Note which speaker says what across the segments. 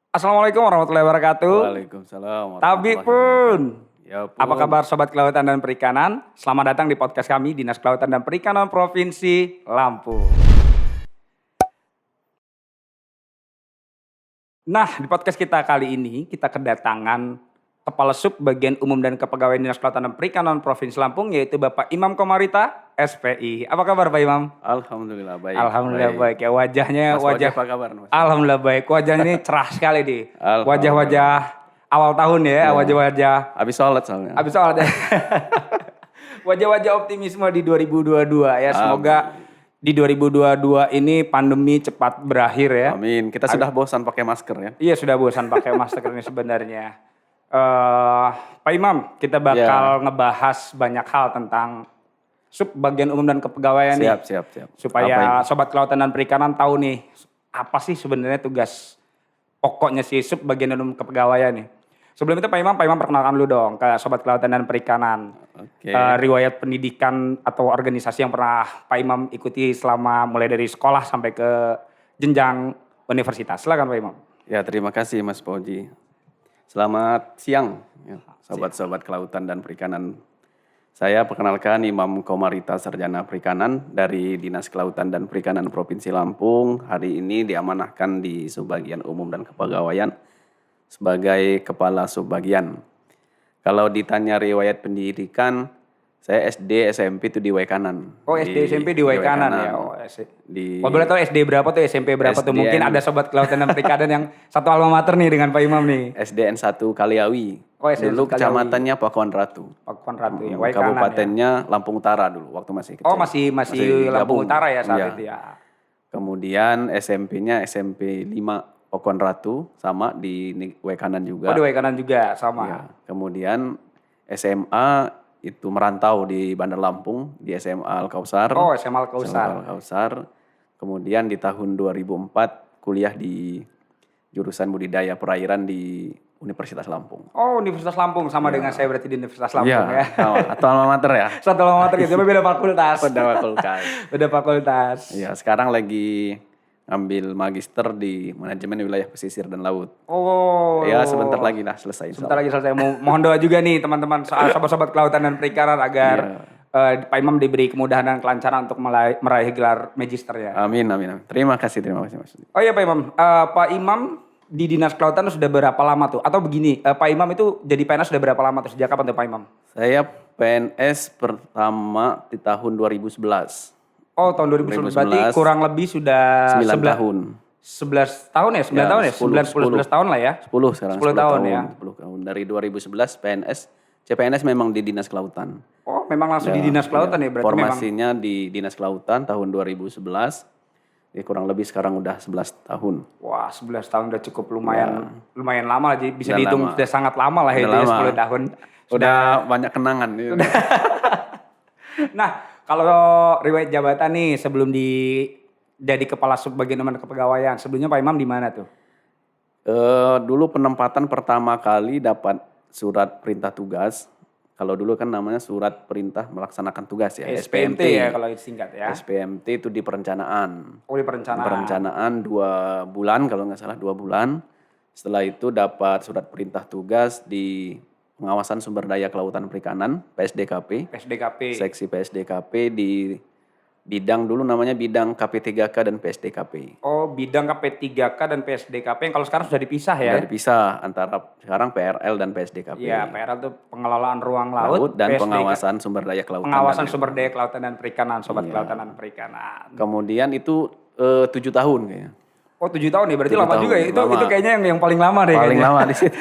Speaker 1: Assalamualaikum warahmatullahi wabarakatuh.
Speaker 2: Waalaikumsalam
Speaker 1: Tabi
Speaker 2: warahmatullahi
Speaker 1: pun.
Speaker 2: wabarakatuh. Ya
Speaker 1: Apa
Speaker 2: pun,
Speaker 1: kabar Sobat Kelautan dan Perikanan? Selamat datang di podcast kami Dinas Kelautan dan Perikanan Provinsi Lampung. Nah, di podcast kita kali ini kita kedatangan Kepala Sub Bagian Umum dan Kepegawaian Dinas Kelautan dan Perikanan Provinsi Lampung, yaitu Bapak Imam Komarita, SPI. Apa kabar Pak Imam?
Speaker 2: alhamdulillah baik.
Speaker 1: Alhamdulillah baik ya, wajahnya
Speaker 2: Mas
Speaker 1: wajah.
Speaker 2: apa kabar Mas?
Speaker 1: Alhamdulillah baik, wajahnya ini cerah sekali nih.
Speaker 2: Alhamdulillah.
Speaker 1: Wajah-wajah awal tahun ya,
Speaker 2: Ya.
Speaker 1: wajah-wajah
Speaker 2: Habis sholat soalnya.
Speaker 1: habis sholat ya. Wajah-wajah optimisme di 2022 ya. Semoga di 2022 ini pandemi cepat berakhir ya.
Speaker 2: Amin. Kita sudah bosan pakai masker ya.
Speaker 1: Iya, sudah bosan pakai masker ini sebenarnya. Pak Imam, kita bakal ngebahas banyak hal tentang sub bagian umum dan kepegawaian nih.
Speaker 2: Siap.
Speaker 1: Supaya Sobat Kelautan dan Perikanan tahu nih, apa sih sebenarnya tugas pokoknya si sub bagian umum kepegawaian nih. Sebelum itu Pak Imam perkenalkan dulu dong ke Sobat Kelautan dan Perikanan.
Speaker 2: Oke.
Speaker 1: Riwayat pendidikan atau organisasi yang pernah Pak Imam ikuti selama mulai dari sekolah sampai ke jenjang universitas. Silakan Pak Imam.
Speaker 2: Ya terima kasih Mas Pauji. Selamat siang ya, sobat-sobat kelautan dan perikanan. Saya perkenalkan Imam Komarita Sarjana Perikanan dari Dinas Kelautan dan Perikanan Provinsi Lampung. Hari ini diamanahkan di Subbagian Umum dan Kepegawaian sebagai Kepala Subbagian. Kalau ditanya riwayat pendidikan, saya SD SMP itu di Waikanan.
Speaker 1: Oh, SD SMP di Waikanan ya. Oh,
Speaker 2: Di
Speaker 1: boleh tahu SD berapa tuh, SMP berapa tuh?
Speaker 2: SDN.
Speaker 1: Mungkin ada Sobat Kelautan dan Perikanan yang satu alma mater nih dengan Pak Imam nih.
Speaker 2: SDN 1 Kaliawi.
Speaker 1: Oh, SDN
Speaker 2: Dulu
Speaker 1: 1 Kaliawi.
Speaker 2: kecamatannya Pakuan Ratu.
Speaker 1: Pakuan Ratu ya, Waikanan ya.
Speaker 2: Kabupatennya Lampung Utara dulu waktu masih kecil.
Speaker 1: Oh, masih Lampung
Speaker 2: gabung.
Speaker 1: Utara ya saat
Speaker 2: Iya.
Speaker 1: itu ya.
Speaker 2: Kemudian SMP-nya SMP 5 Pakuan Ratu sama di Waikanan juga.
Speaker 1: Oh, di Waikanan juga sama.
Speaker 2: Iya. Kemudian SMA itu merantau di Bandar Lampung di SMA Al-Kausar.
Speaker 1: Oh, SMA Al-Kausar.
Speaker 2: SMA Al-Kausar. Kemudian di tahun 2004 kuliah di jurusan budidaya perairan di Universitas Lampung.
Speaker 1: Oh, Universitas Lampung sama dengan saya berarti di Universitas Lampung ya.
Speaker 2: sama. Atau alma mater ya.
Speaker 1: Satu alma mater gitu, tapi beda fakultas.
Speaker 2: Pada fakultas.
Speaker 1: Beda fakultas.
Speaker 2: Iya, sekarang lagi ngambil magister di manajemen wilayah pesisir dan laut.
Speaker 1: Oh.
Speaker 2: Ya, sebentar lagi lah selesai.
Speaker 1: Sebentar lagi selesai. Mohon doa juga nih teman-teman sobat-sobat kelautan dan perikanan agar Pak Imam diberi kemudahan dan kelancaran untuk meraih gelar magister ya.
Speaker 2: Amin. Terima kasih Mas.
Speaker 1: Oh iya Pak Imam, Pak Imam di Dinas Kelautan sudah berapa lama tuh? Atau begini, Pak Imam itu jadi PNS sudah berapa lama tuh? Sejak kapan tuh Pak Imam?
Speaker 2: Saya PNS pertama di tahun 2011.
Speaker 1: Oh, tahun 2011 berarti kurang lebih sudah
Speaker 2: 9 tahun.
Speaker 1: 11 tahun ya? 9 tahun ya? 11 tahun lah ya?
Speaker 2: 10 sekarang.
Speaker 1: 10 tahun ya?
Speaker 2: 10 tahun. Dari 2011 PNS, CPNS memang di Dinas Kelautan.
Speaker 1: Oh, memang langsung di Dinas Kelautan ya? Berarti
Speaker 2: formasinya di Dinas Kelautan tahun 2011. Ya, kurang lebih sekarang udah 11 tahun.
Speaker 1: Wah, 11 tahun udah cukup lumayan lama lah. Jadi bisa
Speaker 2: Udah
Speaker 1: dihitung
Speaker 2: lama.
Speaker 1: sudah sangat lama lah ya,
Speaker 2: Udah
Speaker 1: itu ya,
Speaker 2: lama.
Speaker 1: 10 tahun.
Speaker 2: Udah banyak kenangan.
Speaker 1: Nah, kalau riwayat jabatan nih sebelum jadi kepala sub bagian umum dan kepegawaian, sebelumnya Pak Imam di mana tuh?
Speaker 2: Dulu penempatan pertama kali dapat surat perintah tugas. Kalau dulu kan namanya surat perintah melaksanakan tugas ya,
Speaker 1: SPMT ya kalau disingkat ya.
Speaker 2: SPMT itu di perencanaan.
Speaker 1: Oh, di perencanaan.
Speaker 2: Perencanaan 2 bulan kalau nggak salah 2 bulan. Setelah itu dapat surat perintah tugas di pengawasan sumber daya kelautan perikanan PSDKP.
Speaker 1: PSDKP.
Speaker 2: Seksi PSDKP di bidang dulu namanya bidang KP3K dan PSDKP.
Speaker 1: Oh, bidang KP3K dan PSDKP yang kalau sekarang sudah dipisah ya?
Speaker 2: Sudah dipisah antara sekarang PRL dan PSDKP.
Speaker 1: Iya, PRL itu pengelolaan ruang laut
Speaker 2: dan
Speaker 1: PSDK,
Speaker 2: pengawasan sumber daya kelautan.
Speaker 1: pengawasan sumber daya kelautan dan perikanan, sobat kelautan dan perikanan.
Speaker 2: Kemudian itu 7 tahun kayaknya.
Speaker 1: Oh, 7 tahun ya, berarti
Speaker 2: 7
Speaker 1: lama
Speaker 2: tahun,
Speaker 1: juga ya. Itu
Speaker 2: lama.
Speaker 1: kayaknya yang paling lama deh.
Speaker 2: Paling
Speaker 1: kayaknya.
Speaker 2: lama di situ.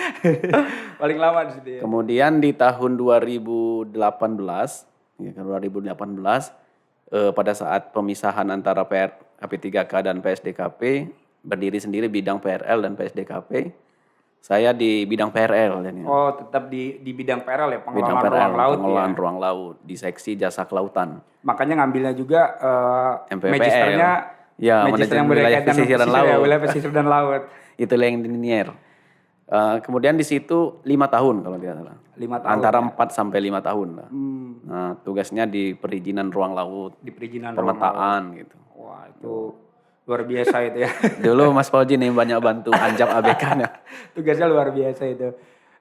Speaker 1: Paling lama di situ ya.
Speaker 2: Kemudian di tahun 2018, ya kan 2018 pada saat pemisahan antara KP3K dan PSDKP, berdiri sendiri bidang PRL dan PSDKP. Saya di bidang PRL.
Speaker 1: Oh, tetap di bidang PRL ya,
Speaker 2: Bidang
Speaker 1: pengelolaan
Speaker 2: PRL,
Speaker 1: ruang laut
Speaker 2: pengelolaan
Speaker 1: ya.
Speaker 2: ruang laut di seksi jasa kelautan.
Speaker 1: Makanya ngambilnya juga
Speaker 2: MPPL.
Speaker 1: magisternya
Speaker 2: Ya,
Speaker 1: magister yang
Speaker 2: manajemen wilayah
Speaker 1: berkaitan
Speaker 2: pesisir dan
Speaker 1: ya,
Speaker 2: laut.
Speaker 1: wilayah pesisir dan laut.
Speaker 2: Itu yang linier. Kemudian di situ 5 tahun kalau tidak salah.
Speaker 1: 5 tahun.
Speaker 2: Antara
Speaker 1: ya.
Speaker 2: 4 sampai 5 tahun lah. Nah, tugasnya di perizinan ruang laut,
Speaker 1: Di perizinan ruang laut.
Speaker 2: pemetaan gitu.
Speaker 1: Wah, itu Luar biasa itu ya.
Speaker 2: Dulu Mas Fauji nih banyak bantu anjap ABK-nya.
Speaker 1: Tugasnya luar biasa itu.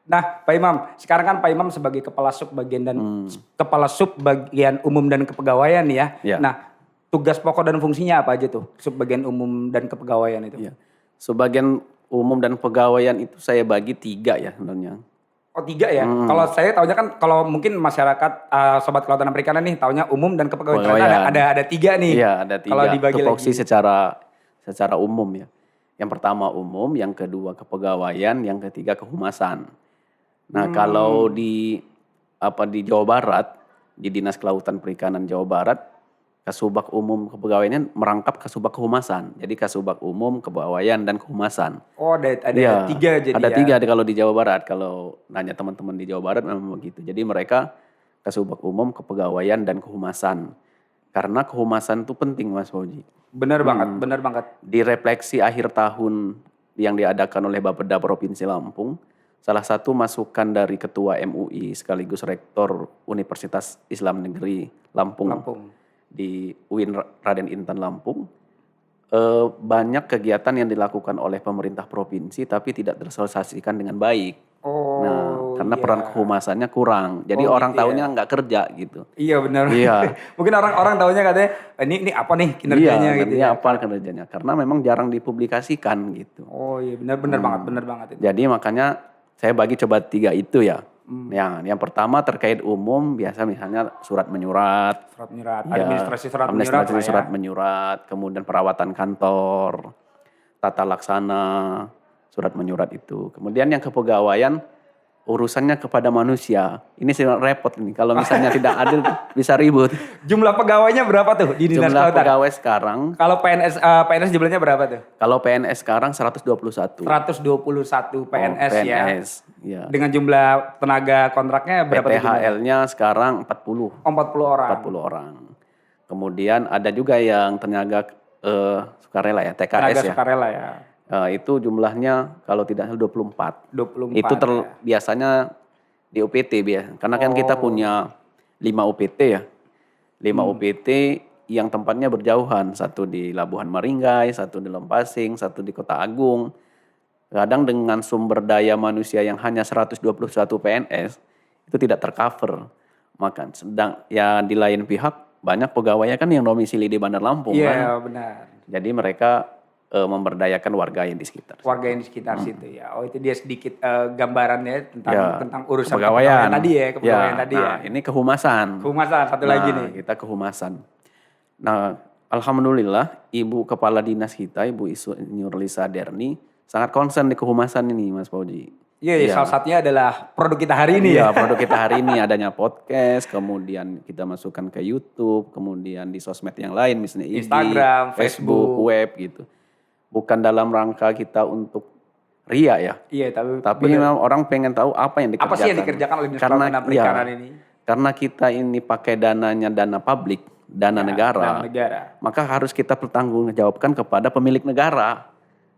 Speaker 1: Nah, Pak Imam, sekarang kan Pak Imam sebagai kepala sub bagian dan kepala sub bagian umum dan kepegawaian ya.
Speaker 2: Iya.
Speaker 1: Nah, tugas pokok dan fungsinya apa aja tuh? Sub bagian umum dan kepegawaian itu.
Speaker 2: Iya. Sebagian umum dan pegawaian itu saya bagi 3 ya sebenarnya.
Speaker 1: Oh 3 ya. Kalau saya taunya kan kalau mungkin masyarakat sobat kelautan dan perikanan nih taunya umum dan kepegawaian. Ternyata ada 3 nih.
Speaker 2: Iya, ada 3.
Speaker 1: Kalau dibagi
Speaker 2: Tupoksi
Speaker 1: lagi.
Speaker 2: secara umum ya. Yang pertama umum, yang kedua kepegawaian, yang ketiga kehumasan. Nah, kalau di Jawa Barat, di Dinas Kelautan Perikanan Jawa Barat, Kasubag Umum Kepegawaian merangkap Kasubag Kehumasan. Jadi Kasubag Umum, Kepegawaian dan Kehumasan.
Speaker 1: Oh ada
Speaker 2: Iya,
Speaker 1: 3 jadi
Speaker 2: ada
Speaker 1: ya.
Speaker 2: 3 kalau di Jawa Barat. Kalau nanya teman-teman di Jawa Barat memang begitu. Jadi mereka Kasubag Umum, Kepegawaian dan Kehumasan. Karena kehumasan itu penting Mas Fauji.
Speaker 1: Bener banget.
Speaker 2: Di refleksi akhir tahun yang diadakan oleh Bapeda Provinsi Lampung, salah satu masukan dari Ketua MUI sekaligus Rektor Universitas Islam Negeri Lampung. Di UIN Raden Intan Lampung, banyak kegiatan yang dilakukan oleh pemerintah provinsi tapi tidak tersosialisasikan dengan baik.
Speaker 1: Oh,
Speaker 2: Nah, karena
Speaker 1: iya.
Speaker 2: peran kehumasannya kurang. Jadi orang
Speaker 1: gitu
Speaker 2: taunya nggak kerja gitu.
Speaker 1: Iya benar.
Speaker 2: Iya.
Speaker 1: Mungkin orang taunya katanya ini apa nih kinerjanya gitu
Speaker 2: Iya,
Speaker 1: ya.
Speaker 2: apa kinerjanya? Karena memang jarang dipublikasikan gitu.
Speaker 1: Oh iya benar banget itu.
Speaker 2: Jadi makanya saya bagi coba 3 itu ya. Yang pertama terkait umum, biasa misalnya surat menyurat.
Speaker 1: Surat menyurat,
Speaker 2: Ya,
Speaker 1: administrasi surat menyurat
Speaker 2: administrasi
Speaker 1: lah ya.
Speaker 2: surat menyurat, kemudian perawatan kantor, tata laksana, surat menyurat itu. Kemudian yang kepegawaian, urusannya kepada manusia. Ini sih repot nih, kalau misalnya tidak adil bisa ribut.
Speaker 1: Jumlah pegawainya berapa tuh di Dinas
Speaker 2: Jumlah
Speaker 1: Kelautan?
Speaker 2: pegawai sekarang,
Speaker 1: Kalau PNS jumlahnya berapa tuh?
Speaker 2: kalau PNS sekarang 121.
Speaker 1: 121 PNS, ya.
Speaker 2: Ya.
Speaker 1: Dengan jumlah tenaga kontraknya berapa tuh jumlahnya?
Speaker 2: PTHL-nya sekarang 40.
Speaker 1: Oh, 40 orang.
Speaker 2: 40 orang. Kemudian ada juga yang tenaga sukarela ya, TKS
Speaker 1: Tenaga
Speaker 2: ya.
Speaker 1: sukarela ya.
Speaker 2: Itu jumlahnya kalau tidak salah 24.
Speaker 1: 24.
Speaker 2: Itu biasanya di UPT karena kan kita punya 5 UPT ya. 5 UPT yang tempatnya berjauhan, satu di Labuhan Maringgai, satu di Lempasing, satu di Kota Agung. Kadang dengan sumber daya manusia yang hanya 121 PNS itu tidak tercover. Maka sedang ya di lain pihak banyak pegawainya kan yang domisili di Bandar Lampung
Speaker 1: Iya,
Speaker 2: kan.
Speaker 1: benar.
Speaker 2: Jadi mereka memberdayakan warga yang di sekitar.
Speaker 1: Warga yang di sekitar situ ya. Oh itu dia sedikit gambarannya tentang urusan
Speaker 2: kepegawaian
Speaker 1: tadi ya, kepegawaian tadi ya.
Speaker 2: Nah, ini kehumasan.
Speaker 1: Kehumasan satu lagi nih.
Speaker 2: Kita kehumasan. Nah, alhamdulillah Ibu Kepala Dinas kita, Ibu Insinyur Lisa Derni, sangat concern di kehumasan ini, Mas Fauji.
Speaker 1: Iya, salah satunya adalah produk kita hari ini ya.
Speaker 2: Iya, produk kita hari ini adanya podcast, kemudian kita masukkan ke YouTube, kemudian di sosmed yang lain, misalnya IG,
Speaker 1: Instagram, Facebook,
Speaker 2: web gitu. Bukan dalam rangka kita untuk ria ya.
Speaker 1: Iya,
Speaker 2: Tapi memang orang pengen tahu apa yang dikerjakan.
Speaker 1: apa sih yang dikerjakan oleh Dinas Kelautan dan Perikanan ini?
Speaker 2: Karena kita ini pakai dananya dana publik, dana negara,
Speaker 1: Dana negara.
Speaker 2: maka harus kita pertanggungjawabkan kepada pemilik negara.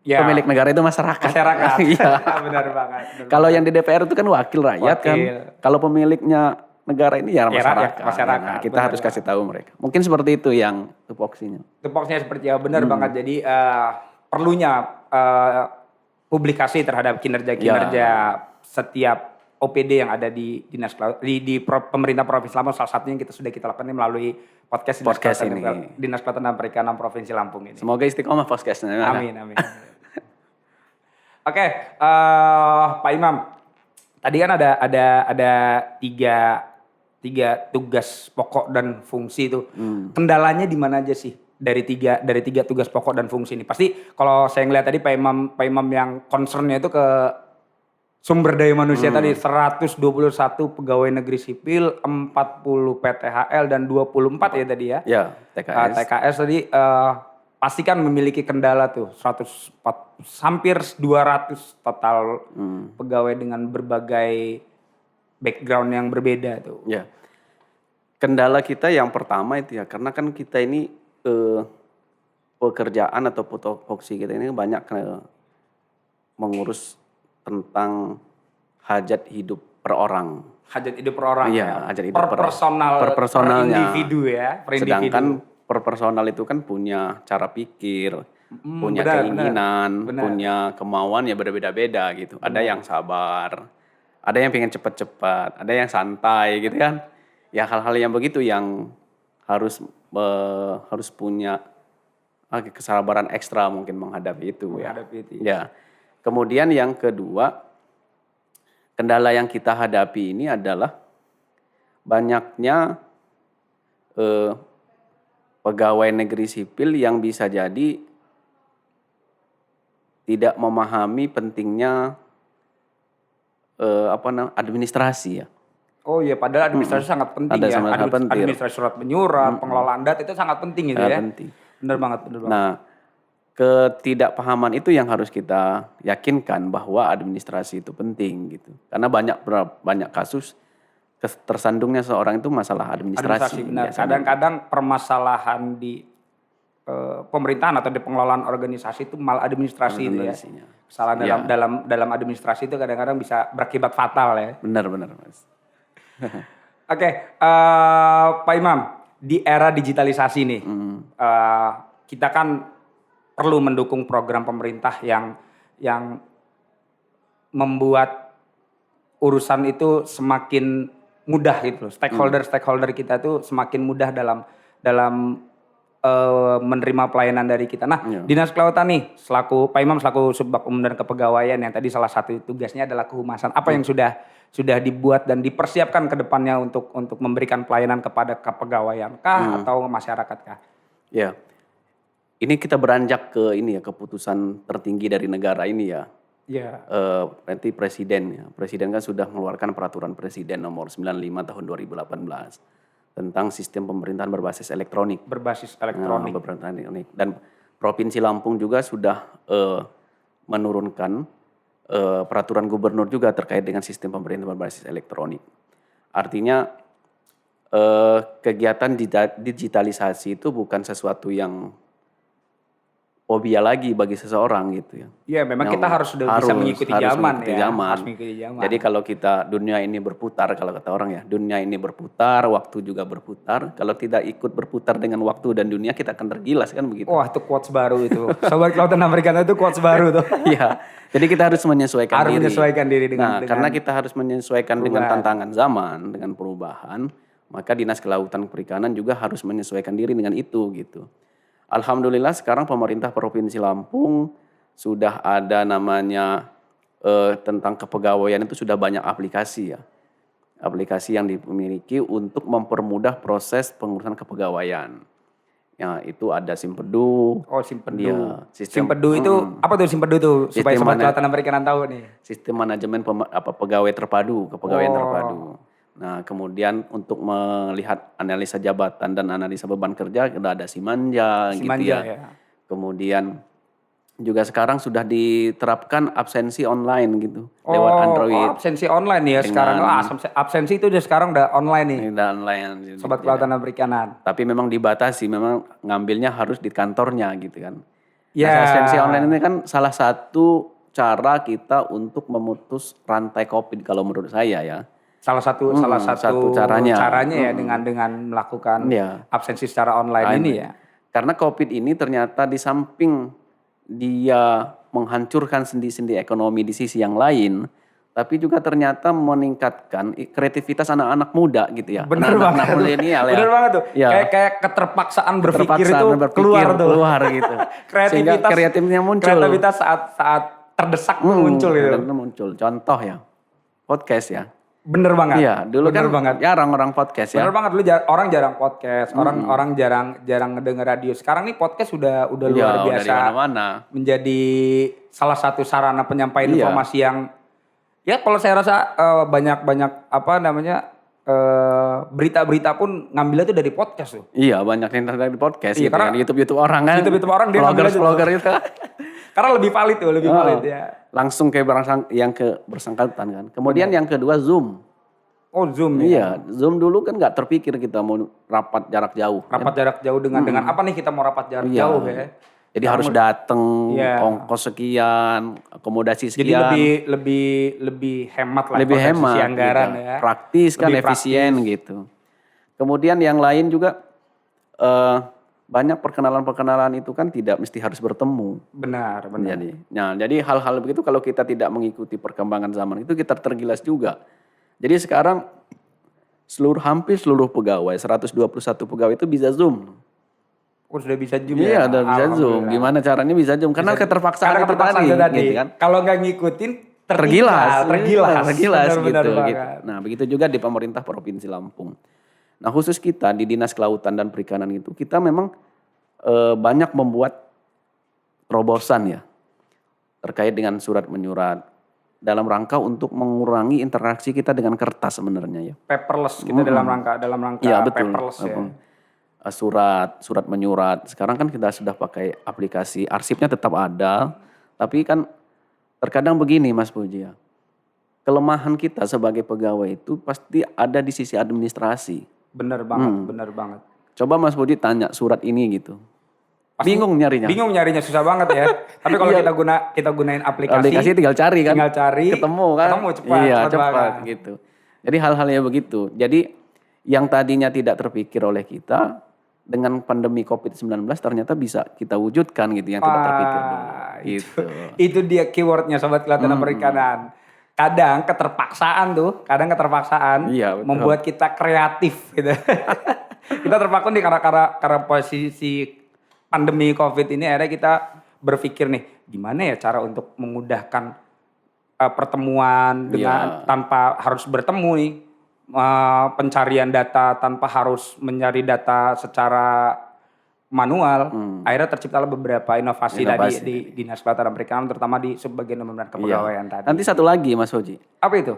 Speaker 1: Ya.
Speaker 2: Pemilik negara itu masyarakat.
Speaker 1: Masyarakat.
Speaker 2: Iya.
Speaker 1: Benar banget.
Speaker 2: Kalau yang di DPR itu kan wakil rakyat kan.
Speaker 1: Wakil.
Speaker 2: Kalau pemiliknya negara ini ya masyarakat.
Speaker 1: masyarakat.
Speaker 2: Nah, kita
Speaker 1: Benar
Speaker 2: harus kasih tahu mereka. Mungkin seperti itu yang tupoksinya.
Speaker 1: Tupoksinya seperti ya benar banget. Jadi perlunya publikasi terhadap kinerja setiap OPD yang ada di Dinas Kelautan di pemerintah Provinsi Lampung. Salah satunya yang sudah kita lakukan ini melalui podcast Dinas Kelautan dan Perikanan Provinsi Lampung ini.
Speaker 2: Semoga istiqomah podcastnya.
Speaker 1: Amin. Oke, Pak Imam, tadi kan ada tiga tugas pokok dan fungsi itu. Kendalanya di mana aja sih dari tiga tugas pokok dan fungsi ini? Pasti kalau saya ngeliat tadi Pak Imam yang concernnya itu ke sumber daya manusia tadi 121 pegawai negeri sipil, 40 PTHL dan 24 ya tadi ya.
Speaker 2: Ya, TKS.
Speaker 1: TKS tadi pasti kan memiliki kendala tuh hampir 200 total pegawai dengan berbagai background yang berbeda tuh.
Speaker 2: Ya. Kendala kita yang pertama itu ya, karena kan kita ini pekerjaan atau tupoksi kita ini banyak mengurus tentang hajat hidup per orang.
Speaker 1: Hajat hidup per orang
Speaker 2: Iya, hajat hidup
Speaker 1: per personalnya.
Speaker 2: per individu
Speaker 1: ya.
Speaker 2: Sedangkan per personal itu kan punya cara pikir, punya
Speaker 1: benar,
Speaker 2: keinginan,
Speaker 1: benar.
Speaker 2: punya kemauan ya berbeda-beda gitu. Ada yang sabar, ada yang pengen cepat-cepat, ada yang santai gitu kan. Ya hal-hal yang begitu yang harus harus punya kesabaran ekstra mungkin menghadapi itu ya.
Speaker 1: Menghadapi itu,
Speaker 2: Ya. Kemudian yang kedua, kendala yang kita hadapi ini adalah banyaknya pegawai negeri sipil yang bisa jadi tidak memahami pentingnya administrasi ya.
Speaker 1: Oh iya, padahal administrasi sangat penting ya.
Speaker 2: Sangat penting.
Speaker 1: Administrasi surat menyurat, pengelolaan data itu sangat penting gitu ya.
Speaker 2: Penting.
Speaker 1: Bener banget, bener banget.
Speaker 2: Nah, ketidakpahaman itu yang harus kita yakinkan bahwa administrasi itu penting gitu. Karena banyak kasus tersandungnya seorang itu masalah administrasi.
Speaker 1: Benar. Kadang-kadang permasalahan di pemerintahan atau di pengelolaan organisasi itu malah administrasi itu ya. Kesalahan dalam administrasi itu kadang-kadang bisa berakibat fatal ya.
Speaker 2: Benar Mas.
Speaker 1: Oke, Pak Imam, di era digitalisasi nih, kita kan perlu mendukung program pemerintah yang membuat urusan itu semakin mudah gitu loh. Stakeholder kita tuh semakin mudah dalam menerima pelayanan dari kita. Nah, Dinas Kelautan nih, Pak Imam selaku Subbag Umum dan Kepegawaian yang tadi salah satu tugasnya adalah kehumasan. Apa yang sudah dibuat dan dipersiapkan ke depannya untuk memberikan pelayanan kepada kepegawaian kah atau masyarakat kah?
Speaker 2: Ya. Ini kita beranjak ke keputusan tertinggi dari negara ini ya.
Speaker 1: Iya.
Speaker 2: Nanti presiden ya. Presiden kan sudah mengeluarkan peraturan presiden nomor 95 tahun 2018 tentang sistem pemerintahan berbasis elektronik. Dan Provinsi Lampung juga sudah menurunkan peraturan gubernur juga terkait dengan sistem pemerintahan berbasis elektronik. Artinya kegiatan digitalisasi itu bukan sesuatu yang fobia lagi bagi seseorang gitu ya.
Speaker 1: Iya, memang kita harus bisa mengikuti zaman.
Speaker 2: Harus mengikuti zaman. Jadi kalau dunia ini berputar, kalau kata orang ya, dunia ini berputar, waktu juga berputar. Kalau tidak ikut berputar dengan waktu dan dunia, kita akan tergilas kan begitu.
Speaker 1: Wah, itu quotes baru itu. Sobat Kelautan Americana itu quotes baru tuh.
Speaker 2: Iya. Jadi kita harus menyesuaikan diri.
Speaker 1: Menyesuaikan diri dengan
Speaker 2: karena kita harus menyesuaikan dengan tantangan zaman, dengan perubahan, maka Dinas Kelautan Perikanan juga harus menyesuaikan diri dengan itu gitu. Alhamdulillah sekarang pemerintah Provinsi Lampung sudah ada namanya tentang kepegawaian itu sudah banyak aplikasi ya. Aplikasi yang dimiliki untuk mempermudah proses pengurusan kepegawaian. Ya, itu ada Simpedu.
Speaker 1: Oh, Simpedu.
Speaker 2: Ya,
Speaker 1: Simpedu itu apa tuh Simpedu itu supaya Sobat Kelautan Perikanan tahu nih.
Speaker 2: Sistem manajemen pegawai terpadu, kepegawaian terpadu. Nah, kemudian untuk melihat analisa jabatan dan analisa beban kerja ada Simanja gitu ya. Kemudian juga sekarang sudah diterapkan absensi online gitu lewat Android.
Speaker 1: Oh, absensi online ya sekarang. Absensi itu udah sekarang udah online nih.
Speaker 2: Udah online.
Speaker 1: Sobat Kelautan Perikanan.
Speaker 2: Tapi memang dibatasi, memang ngambilnya harus di kantornya gitu kan. Ya. Nah, absensi online ini kan salah satu cara kita untuk memutus rantai COVID kalau menurut saya ya.
Speaker 1: Salah satu caranya ya dengan melakukan absensi secara online ini ya.
Speaker 2: Karena COVID ini ternyata di samping dia menghancurkan sendi-sendi ekonomi di sisi yang lain, tapi juga ternyata meningkatkan kreativitas anak-anak muda gitu ya.
Speaker 1: Benar banget.
Speaker 2: Anak milenial ya.
Speaker 1: Benar banget tuh. Ya. Kayak keterpaksaan berpikir itu keluar
Speaker 2: gitu. Sehingga kreatifnya muncul.
Speaker 1: Kreativitas saat terdesak muncul gitu.
Speaker 2: Muncul. Contoh ya, podcast ya.
Speaker 1: Bener banget.
Speaker 2: Iya, dulu jarang orang podcast ya.
Speaker 1: Bener banget, dulu orang jarang podcast, orang jarang ngedenger radio. Sekarang nih podcast udah luar biasa.
Speaker 2: Udah dimana-mana.
Speaker 1: Menjadi salah satu sarana penyampaian informasi yang ya kalau saya rasa banyak berita-berita pun ngambilnya tuh dari podcast tuh.
Speaker 2: Iya, banyak yang dari podcast gitu kan. YouTube orang kan.
Speaker 1: YouTube orang dia
Speaker 2: vlogger itu.
Speaker 1: Karena lebih valid ya.
Speaker 2: Langsung kayak bersangkutan kan. Kemudian yang kedua Zoom.
Speaker 1: Oh, Zoom
Speaker 2: ya. Iya, Zoom dulu kan nggak terpikir kita mau rapat jarak jauh.
Speaker 1: Rapat jarak jauh dengan apa nih kita mau rapat jarak jauh ya.
Speaker 2: Jadi harus datang, ongkos sekian, akomodasi sekian.
Speaker 1: Jadi lebih hemat lah.
Speaker 2: Lebih hemat.
Speaker 1: Anggaran
Speaker 2: gitu.
Speaker 1: Ya.
Speaker 2: Praktis kan, efisien gitu. Kemudian yang lain juga banyak perkenalan-perkenalan itu kan tidak mesti harus bertemu.
Speaker 1: Benar.
Speaker 2: Jadi hal-hal begitu kalau kita tidak mengikuti perkembangan zaman itu kita tergilas juga. Jadi sekarang hampir seluruh pegawai, 121 pegawai itu bisa Zoom.
Speaker 1: Oh, sudah bisa Zoom
Speaker 2: Iya,
Speaker 1: ya?
Speaker 2: udah bisa Zoom. Gimana caranya bisa Zoom? Karena keterpaksaan
Speaker 1: Karena
Speaker 2: itu
Speaker 1: keterpaksaan
Speaker 2: tadi,
Speaker 1: itu tadi.
Speaker 2: gitu kan.
Speaker 1: Kalau nggak ngikutin
Speaker 2: Tergilas
Speaker 1: Benar
Speaker 2: gitu.
Speaker 1: banget.
Speaker 2: Nah, begitu juga di pemerintah Provinsi Lampung. Nah, khusus kita di Dinas Kelautan dan Perikanan itu, kita memang banyak membuat terobosan ya terkait dengan surat menyurat dalam rangka untuk mengurangi interaksi kita dengan kertas sebenarnya ya.
Speaker 1: Paperless kita dalam rangka
Speaker 2: Ya, betul.
Speaker 1: paperless ya.
Speaker 2: Surat menyurat. Sekarang kan kita sudah pakai aplikasi, arsipnya tetap ada, tapi kan terkadang begini Mas Puji ya. Kelemahan kita sebagai pegawai itu pasti ada di sisi administrasi.
Speaker 1: Benar banget.
Speaker 2: Coba Mas Puji tanya surat ini gitu. Bingung nyarinya.
Speaker 1: Bingung nyarinya, susah banget ya. Tapi kalau kita gunain
Speaker 2: Aplikasi tinggal cari kan.
Speaker 1: Tinggal cari.
Speaker 2: Ketemu kan.
Speaker 1: Ketemu cepat.
Speaker 2: Iya, cepat gitu. Jadi hal-hal yang begitu. Jadi yang tadinya tidak terpikir oleh kita dengan pandemi COVID-19 ternyata bisa kita wujudkan gitu yang tidak terpikir dulu. Gitu.
Speaker 1: Itu dia keywordnya Sobat Kelautan dan Perikanan. Kadang keterpaksaan
Speaker 2: Iya, betul.
Speaker 1: membuat kita kreatif gitu. Kita terpaku nih karena posisi pandemi COVID ini, akhirnya kita berpikir nih gimana ya cara untuk memudahkan pertemuan dengan tanpa harus bertemu nih, pencarian data tanpa harus mencari data secara manual. Akhirnya terciptalah beberapa inovasi tadi di Dinas Kelautan dan Perikanan, terutama di subbagian pemberdayaan kepegawaian tadi.
Speaker 2: Nanti satu lagi Mas Oji.
Speaker 1: Apa itu?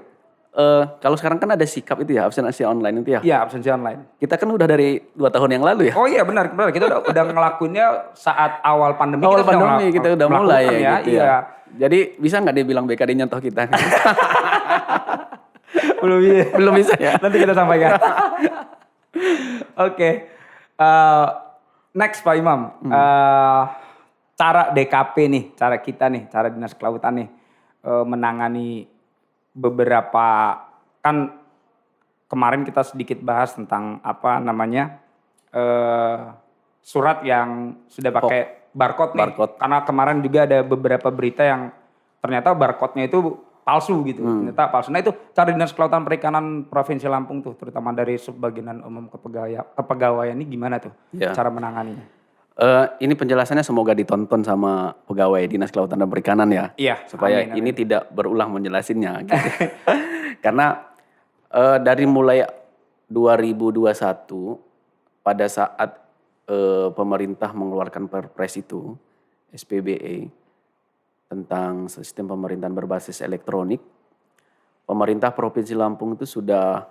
Speaker 2: Kalau sekarang kan ada sikap itu ya, absensi online itu ya.
Speaker 1: Iya, absensi online.
Speaker 2: Kita kan udah dari 2 tahun yang lalu ya.
Speaker 1: Oh iya benar. Kita udah ngelakuinnya saat awal pandemi.
Speaker 2: Awal pandemi kita udah mulai ya gitu
Speaker 1: iya.
Speaker 2: ya. Jadi bisa nggak dia bilang BKD nyontoh kita?
Speaker 1: Belum bisa ya. Nanti kita sampaikan. Oke. Next Pak Imam. Cara DKP nih, cara kita nih, cara Dinas Kelautan nih menangani beberapa, kan kemarin kita sedikit bahas tentang apa namanya surat yang sudah pakai barcode nih. Karena kemarin juga ada beberapa berita yang ternyata barcode-nya itu palsu gitu. Ternyata palsu. Nah itu cara Dinas Kelautan Perikanan Provinsi Lampung tuh, terutama dari subbagian umum kepegawaian ini gimana tuh cara menanganinya?
Speaker 2: Ini penjelasannya semoga ditonton sama pegawai Dinas Kelautan dan Perikanan ya.
Speaker 1: Iya.
Speaker 2: Supaya ini tidak berulang menjelasinnya gitu. Karena dari mulai 2021 pada saat pemerintah mengeluarkan Perpres itu, SPBE, tentang sistem pemerintahan berbasis elektronik, pemerintah Provinsi Lampung itu sudah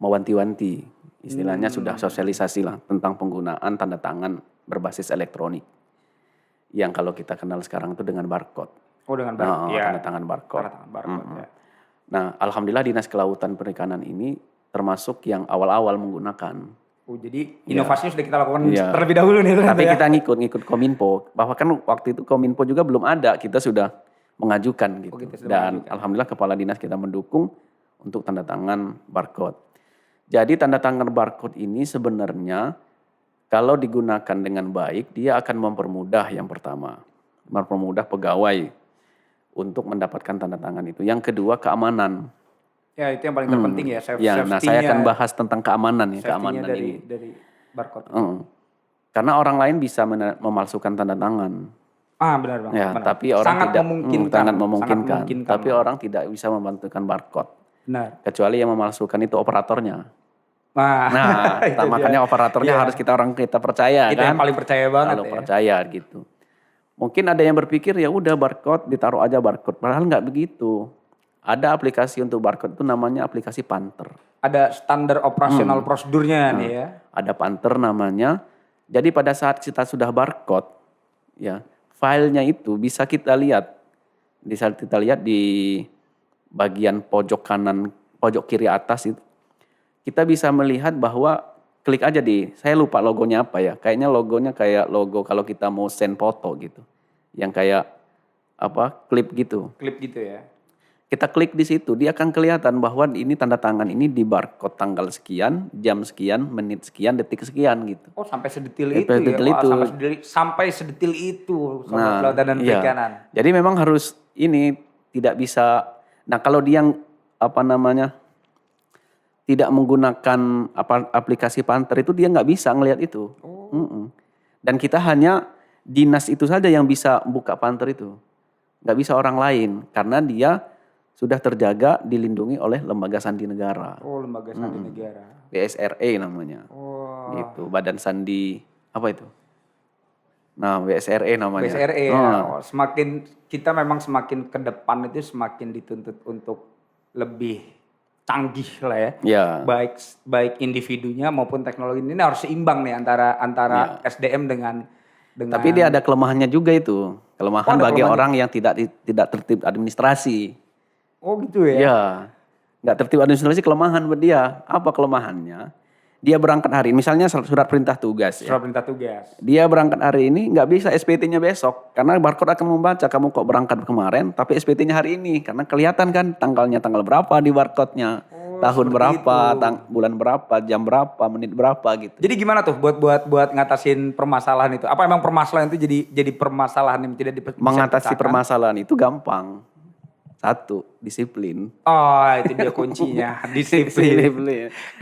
Speaker 2: mewanti-wanti, istilahnya sudah sosialisasi lah tentang penggunaan tanda tangan berbasis elektronik. Yang kalau kita kenal sekarang itu dengan barcode.
Speaker 1: Oh dengan barcode, ya.
Speaker 2: Tanda tangan barcode.
Speaker 1: Tanda tangan barcode ya.
Speaker 2: Nah alhamdulillah Dinas Kelautan Perikanan ini termasuk yang awal-awal menggunakan.
Speaker 1: Oh jadi inovasinya sudah kita lakukan terlebih dahulu nih.
Speaker 2: Tapi kita ngikut Kominfo. Bahwa kan waktu itu Kominfo juga belum ada, kita sudah mengajukan gitu. Dan alhamdulillah Kepala Dinas kita mendukung untuk tanda tangan barcode. Jadi tanda tangan barcode ini sebenarnya kalau digunakan dengan baik dia akan mempermudah yang pertama. Mempermudah pegawai untuk mendapatkan tanda tangan itu. Yang kedua keamanan.
Speaker 1: Ya itu yang paling terpenting ya,
Speaker 2: nah saya akan bahas tentang keamanan ya, keamanan
Speaker 1: dari barcode.
Speaker 2: Karena orang lain bisa memalsukan tanda tangan.
Speaker 1: Benar banget.
Speaker 2: Ya,
Speaker 1: benar.
Speaker 2: tapi orang
Speaker 1: sangat
Speaker 2: tidak
Speaker 1: memungkinkan.
Speaker 2: Tapi orang tidak bisa membantukan barcode.
Speaker 1: Benar.
Speaker 2: Kecuali yang memalsukan itu operatornya.
Speaker 1: Nah
Speaker 2: makanya operatornya harus kita percaya
Speaker 1: kita
Speaker 2: kan.
Speaker 1: yang paling percaya banget
Speaker 2: kalau percaya gitu. Mungkin ada yang berpikir ya udah barcode ditaruh aja barcode. Padahal nggak begitu. Ada aplikasi untuk barcode itu namanya aplikasi Panther.
Speaker 1: Ada standar operasional prosedurnya nih ya.
Speaker 2: Ada Panther namanya. Jadi pada saat kita sudah barcode, ya filenya itu bisa kita lihat. Bisa kita lihat di bagian pojok kanan, pojok kiri atas itu. Kita bisa melihat bahwa klik aja saya lupa logonya apa ya. Kayaknya logonya kayak logo kalau kita mau send foto gitu. Yang kayak klip gitu.
Speaker 1: Klip gitu ya.
Speaker 2: Kita klik di situ, dia akan kelihatan bahwa ini tanda tangan ini di barcode tanggal sekian, jam sekian, menit sekian, detik sekian gitu.
Speaker 1: Oh, sampai sedetil
Speaker 2: Sampai
Speaker 1: itu ya.
Speaker 2: sedetil
Speaker 1: Wah,
Speaker 2: itu.
Speaker 1: sampai sedetil itu Sobat Kelautan dan
Speaker 2: iya.
Speaker 1: Perikanan.
Speaker 2: Jadi memang harus ini tidak bisa. Nah, kalau dia yang tidak menggunakan aplikasi Panther itu dia nggak bisa ngelihat itu. Dan kita hanya dinas itu saja yang bisa buka Panther itu. Nggak bisa orang lain karena dia sudah terjaga dilindungi oleh lembaga sandi negara.
Speaker 1: Oh, lembaga sandi negara.
Speaker 2: BSRE namanya.
Speaker 1: Oh.
Speaker 2: Gitu, Badan Sandi apa itu? Nah, BSRE namanya.
Speaker 1: BSRE ya. Oh, kita memang semakin ke depan itu semakin dituntut untuk lebih canggih lah ya.
Speaker 2: Ya.
Speaker 1: Baik individunya maupun teknologi ini harus seimbang nih antara SDM dengan
Speaker 2: Tapi dia ada kelemahannya juga itu. Kelemahan bagi orang yang tidak tertib administrasi.
Speaker 1: Oh gitu ya?
Speaker 2: Iya. Nggak tertib administrasi kelemahan buat dia. Apa kelemahannya? Dia berangkat hari ini, misalnya surat perintah tugas ya.
Speaker 1: Surat perintah tugas.
Speaker 2: Dia berangkat hari ini nggak bisa SPT-nya besok. Karena barcode akan membaca kamu kok berangkat kemarin tapi SPT-nya hari ini. Karena kelihatan kan tanggal berapa di barcode-nya. Tahun berapa, bulan berapa, jam berapa, menit berapa gitu.
Speaker 1: Jadi gimana tuh buat ngatasin permasalahan itu? Apa emang permasalahan itu jadi permasalahan yang tidak bisa
Speaker 2: mengatasi
Speaker 1: dipecahkan?
Speaker 2: permasalahan itu gampang. Satu, disiplin.
Speaker 1: Oh, itu dia kuncinya, disiplin.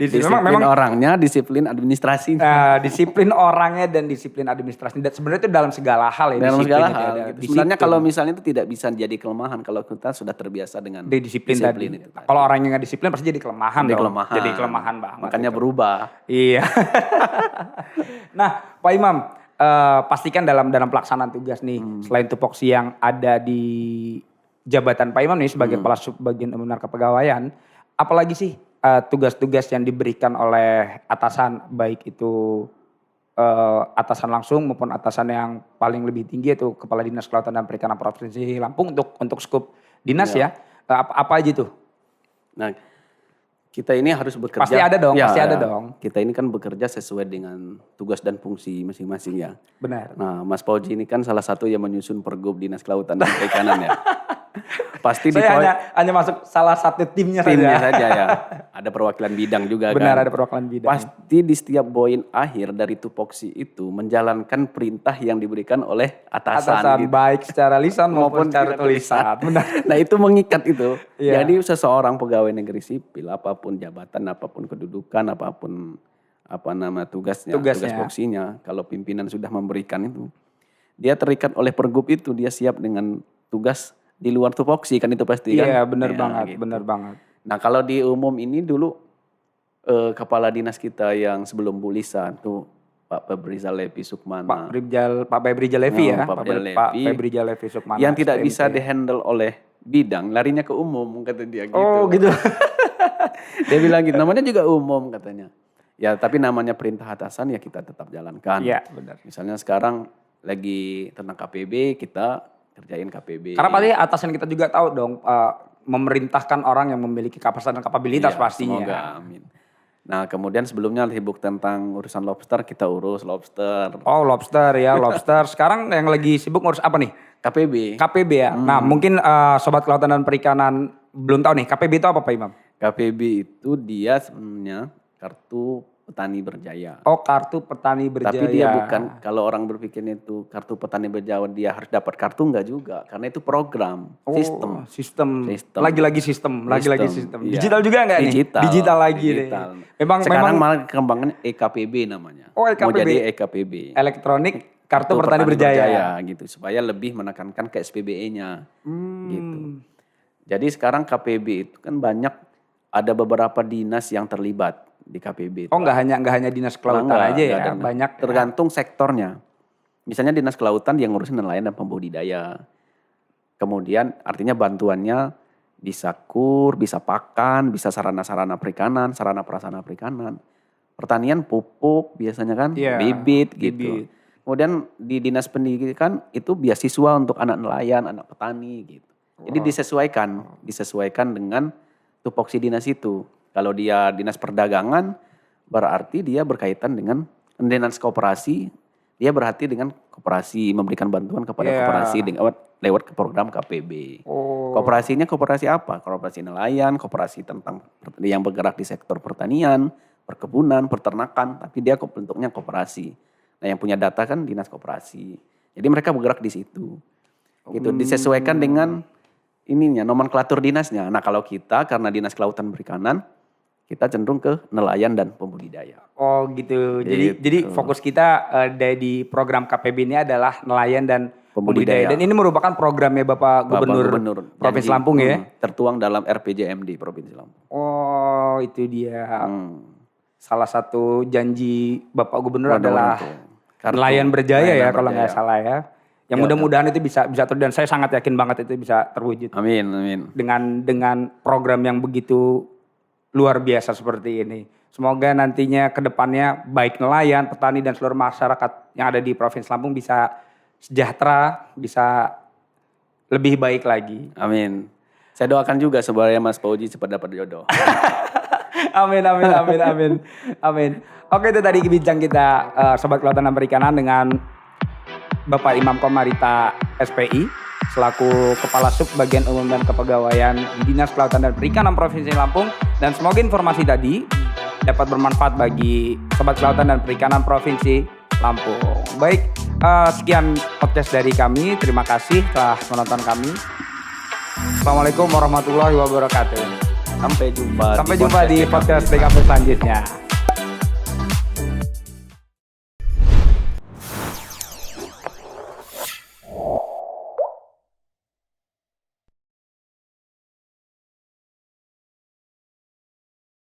Speaker 2: Disiplin
Speaker 1: Memang
Speaker 2: orangnya, disiplin administrasinya.
Speaker 1: disiplin orangnya dan disiplin administrasi. Dan sebenarnya itu dalam segala hal ya.
Speaker 2: Dalam segala
Speaker 1: itu
Speaker 2: hal.
Speaker 1: ya.
Speaker 2: Gitu. Sebenarnya kalau misalnya itu tidak bisa jadi kelemahan kalau kita sudah terbiasa dengan
Speaker 1: disiplin tadi.
Speaker 2: itu.
Speaker 1: Kalau orangnya nggak disiplin pasti jadi kelemahan dong. Jadi kelemahan banget.
Speaker 2: Makanya berubah.
Speaker 1: Iya. Nah, Pak Imam, pastikan dalam pelaksanaan tugas nih, selain tupoksi yang ada di jabatan Pak Imam nih sebagai kepala subbagian pembinaan kepegawaian, apalagi sih tugas-tugas yang diberikan oleh atasan, baik itu atasan langsung maupun atasan yang paling lebih tinggi yaitu Kepala Dinas Kelautan dan Perikanan Provinsi Lampung untuk skup dinas ya. Apa aja tuh?
Speaker 2: Nah, kita ini harus bekerja.
Speaker 1: Pasti ada dong.
Speaker 2: Kita ini kan bekerja sesuai dengan tugas dan fungsi masing-masing ya.
Speaker 1: Benar.
Speaker 2: Nah, Mas Fauji ini kan salah satu yang menyusun Pergub Dinas Kelautan dan Perikanan ya. Pasti
Speaker 1: saya hanya masuk salah satu timnya
Speaker 2: saja ya. Ada perwakilan bidang juga.
Speaker 1: Benar,
Speaker 2: kan.
Speaker 1: ada perwakilan bidang.
Speaker 2: Pasti di setiap poin akhir dari tupoksi itu menjalankan perintah yang diberikan oleh atasan gitu.
Speaker 1: Baik secara lisan maupun secara tulisan. Benar.
Speaker 2: Nah, itu mengikat itu.
Speaker 1: Iya.
Speaker 2: Jadi seseorang pegawai negeri sipil, apapun jabatan, apapun kedudukan, apapun tugasnya, tugas fungsinya, kalau pimpinan sudah memberikan itu, dia terikat oleh Pergub itu, dia siap dengan tugas di luar tupoksi kan itu pasti kan.
Speaker 1: Iya, benar banget,
Speaker 2: gitu.
Speaker 1: benar banget.
Speaker 2: Nah, kalau di umum ini dulu kepala dinas kita yang sebelum Bulisan tuh Pak Febrizal Levi Sukmana.
Speaker 1: Pak Febrizal Levi ya.
Speaker 2: Pak
Speaker 1: Febrizal Levi Sukmana.
Speaker 2: Yang tidak bisa dihandle oleh bidang, larinya ke umum kata dia gitu.
Speaker 1: Oh, gitu.
Speaker 2: Dia bilang gitu, namanya juga umum katanya. Ya, tapi namanya perintah atasan ya kita tetap jalankan.
Speaker 1: Iya, benar.
Speaker 2: Misalnya sekarang lagi tentang KPB, kita kerjain KPB.
Speaker 1: Karena pasti atasan kita juga tahu dong memerintahkan orang yang memiliki kapasitas dan kapabilitas pastinya.
Speaker 2: Semoga, amin. Nah, kemudian sebelumnya sibuk tentang urusan lobster, kita urus lobster.
Speaker 1: Oh, lobster ya, lobster. Sekarang yang lagi sibuk ngurus apa nih? KPB ya. Nah, mungkin Sobat Kelautan dan Perikanan belum tahu nih, KPB itu apa Pak Imam?
Speaker 2: KPB itu dia sebenarnya kartu petani berjaya.
Speaker 1: Oh, kartu petani berjaya.
Speaker 2: Tapi dia bukan, kalau orang berpikirnya itu kartu petani berjaya dia harus dapat kartu, enggak juga. Karena itu program, sistem. Lagi-lagi sistem. Iya.
Speaker 1: Digital juga enggak nih? Digital lagi deh.
Speaker 2: Memang malah kekembangan EKPB namanya.
Speaker 1: Oh, EKPB.
Speaker 2: Mau jadi EKPB.
Speaker 1: Elektronik kartu petani berjaya
Speaker 2: gitu. Supaya lebih menekankan ke SPBE-nya. Gitu. Jadi sekarang KPB itu kan banyak, ada beberapa dinas yang terlibat di KPB.
Speaker 1: Oh, nggak hanya dinas kelautan aja ya, banyak.
Speaker 2: Tergantung sektornya. Misalnya dinas kelautan yang ngurusin nelayan dan pembudidaya. Kemudian artinya bantuannya bisa kur, bisa pakan, bisa sarana-sarana perikanan, sarana prasarana perikanan. Pertanian pupuk biasanya kan, bibit gitu. Kemudian di dinas pendidikan itu beasiswa untuk anak nelayan, anak petani gitu. Jadi disesuaikan dengan tupoksi dinas itu. Kalau dia dinas perdagangan, berarti dia berkaitan dengan dinas koperasi, dia berarti dengan koperasi, memberikan bantuan kepada koperasi lewat ke program KPB.
Speaker 1: Oh.
Speaker 2: Koperasinya koperasi apa? Koperasi nelayan, koperasi tentang yang bergerak di sektor pertanian, perkebunan, peternakan, tapi dia bentuknya koperasi. Nah, yang punya data kan dinas koperasi. Jadi mereka bergerak di situ. Gitu, disesuaikan dengan nomenklatur dinasnya. Nah, kalau kita karena Dinas Kelautan Perikanan, kita cenderung ke nelayan dan pembudidaya.
Speaker 1: Oh gitu. Jadi fokus kita di program KPB ini adalah nelayan dan pembudidaya. Dan ini merupakan programnya Bapak Gubernur Provinsi Lampung ya?
Speaker 2: Tertuang dalam RPJMD Provinsi Lampung.
Speaker 1: Oh itu dia. Salah satu janji Bapak Gubernur adalah nelayan berjaya ya kalau nggak salah ya. Yang mudah-mudahan itu bisa dan saya sangat yakin banget itu bisa terwujud.
Speaker 2: Amin, amin.
Speaker 1: Dengan program yang begitu luar biasa seperti ini. Semoga nantinya ke depannya baik nelayan, petani dan seluruh masyarakat yang ada di Provinsi Lampung bisa sejahtera, bisa lebih baik lagi.
Speaker 2: Amin. Saya doakan juga sebenarnya Mas Fauji cepat dapat jodoh.
Speaker 1: Amin. Oke, itu tadi bincang kita Sobat Kelautan dan Perikanan dengan Bapak Imam Komarita SPI selaku Kepala Sub Bagian Umum dan Kepegawaian di Dinas Kelautan dan Perikanan Provinsi Lampung. Dan semoga informasi tadi dapat bermanfaat bagi Sobat Kelautan dan Perikanan Provinsi Lampung. Baik, sekian podcast dari kami. Terima kasih telah menonton kami. Assalamualaikum warahmatullahi wabarakatuh.
Speaker 2: Sampai jumpa
Speaker 1: di podcast BKP selanjutnya.